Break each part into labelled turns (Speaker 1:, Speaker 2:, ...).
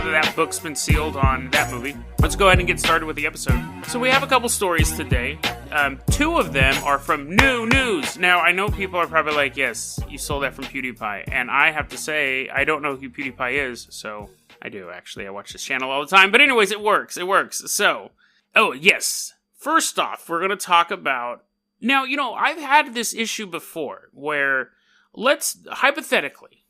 Speaker 1: now that that book's been sealed on that movie, let's go ahead and get started with the episode. So we have a couple stories today. Two of them are from New News. Now, I know people are probably like, yes, you sold that from PewDiePie. And I have to say, I don't know who PewDiePie is, so I do, actually. I watch this channel all the time. But anyways, it works. So, oh, yes. First off, we're going to talk about... Now, I've had this issue before where, hypothetically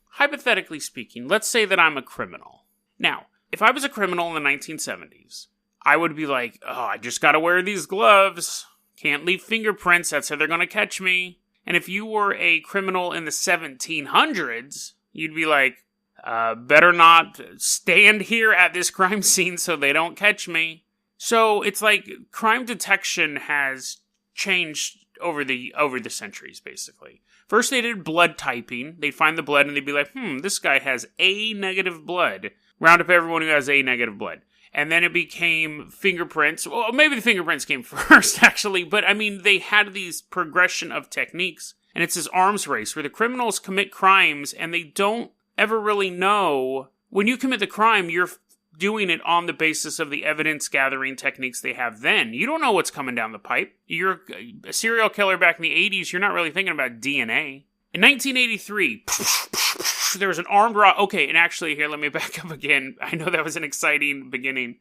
Speaker 1: speaking, let's say that I'm a criminal. Now, if I was a criminal in the 1970s, I would be like, oh, I just gotta wear these gloves. Can't leave fingerprints, that's how they're gonna catch me. And if you were a criminal in the 1700s, you'd be like, better not stand here at this crime scene so they don't catch me. So it's like crime detection has changed over the centuries, basically. First, they did blood typing. They'd find the blood and they'd be like, this guy has A negative blood. Round up everyone who has A negative blood. And then it became fingerprints. Well, maybe the fingerprints came first, actually. But, they had these progression of techniques. And it's this arms race where the criminals commit crimes and they don't ever really know. When you commit the crime, you're doing it on the basis of the evidence-gathering techniques they have then. You don't know what's coming down the pipe. You're a serial killer back in the 80s. You're not really thinking about DNA. In 1983, there was an armed robbery. Okay, and actually, here, let me back up again. I know that was an exciting beginning.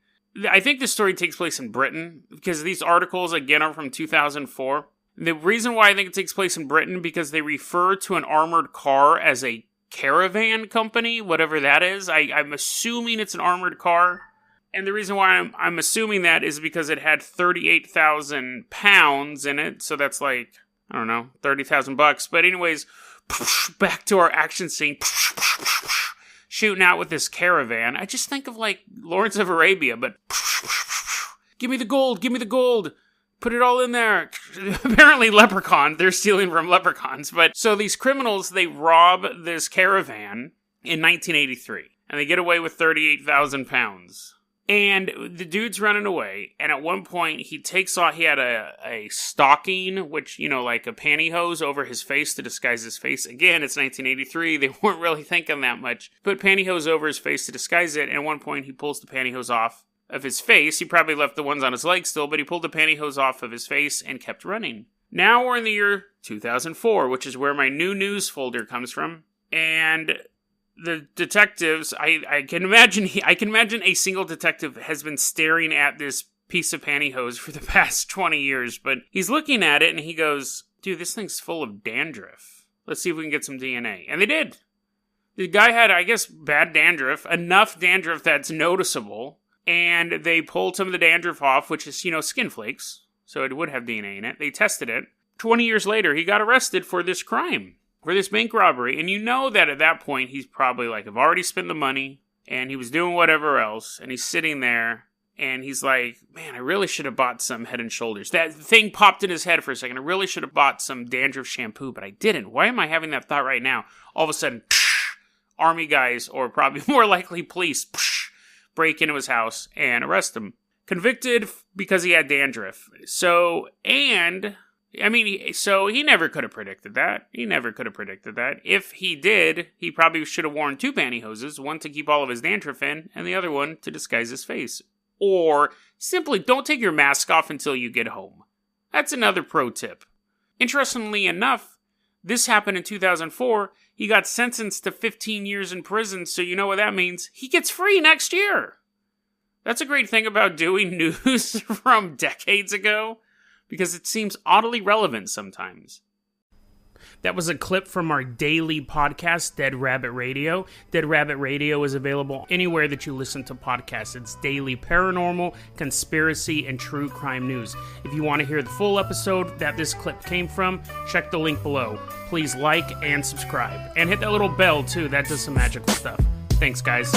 Speaker 1: I think this story takes place in Britain, because these articles, again, are from 2004. The reason why I think it takes place in Britain, because they refer to an armored car as a caravan company, whatever that is. I'm assuming it's an armored car. And the reason why I'm assuming that is because it had 38,000 pounds in it. So that's like, I don't know, $30,000. But anyways, back to our action scene. Shooting out with this caravan. I just think of like Lawrence of Arabia, but give me the gold. Put it all in there. Apparently leprechaun. They're stealing from leprechauns. But so these criminals, they rob this caravan in 1983. And they get away with 38,000 pounds. And the dude's running away. And at one point, he takes off. He had a stocking, which, like a pantyhose over his face to disguise his face. Again, it's 1983. They weren't really thinking that much. Put pantyhose over his face to disguise it. And at one point, he pulls the pantyhose off of his face. He probably left the ones on his legs still, but he pulled the pantyhose off of his face and kept running. Now we're in the year 2004, which is where my New News folder comes from. And the detectives, I can imagine a single detective has been staring at this piece of pantyhose for the past 20 years, but he's looking at it and he goes, dude, this thing's full of dandruff. Let's see if we can get some DNA. And they did. The guy had, I guess, bad dandruff, enough dandruff that's noticeable. And they pulled some of the dandruff off, which is, skin flakes. So it would have DNA in it. They tested it. 20 years later, he got arrested for this crime, for this bank robbery. And you know that at that point, he's probably like, I've already spent the money. And he was doing whatever else. And he's sitting there. And he's like, man, I really should have bought some Head and Shoulders. That thing popped in his head for a second. I really should have bought some dandruff shampoo, but I didn't. Why am I having that thought right now? All of a sudden, army guys, or probably more likely police, break into his house and arrest him. Convicted because he had dandruff. So he never could have predicted that. If he did, he probably should have worn two pantyhoses, one to keep all of his dandruff in, and the other one to disguise his face. Or simply don't take your mask off until you get home. That's another pro tip. Interestingly enough, this happened in 2004. He got sentenced to 15 years in prison, so you know what that means. He gets free next year. That's a great thing about doing news from decades ago, because it seems oddly relevant sometimes. That was a clip from our daily podcast, Dead Rabbit Radio. Dead Rabbit Radio is available anywhere that you listen to podcasts. It's daily paranormal, conspiracy, and true crime news. If you want to hear the full episode that this clip came from, check the link below. Please like and subscribe. And hit that little bell, too. That does some magical stuff. Thanks, guys.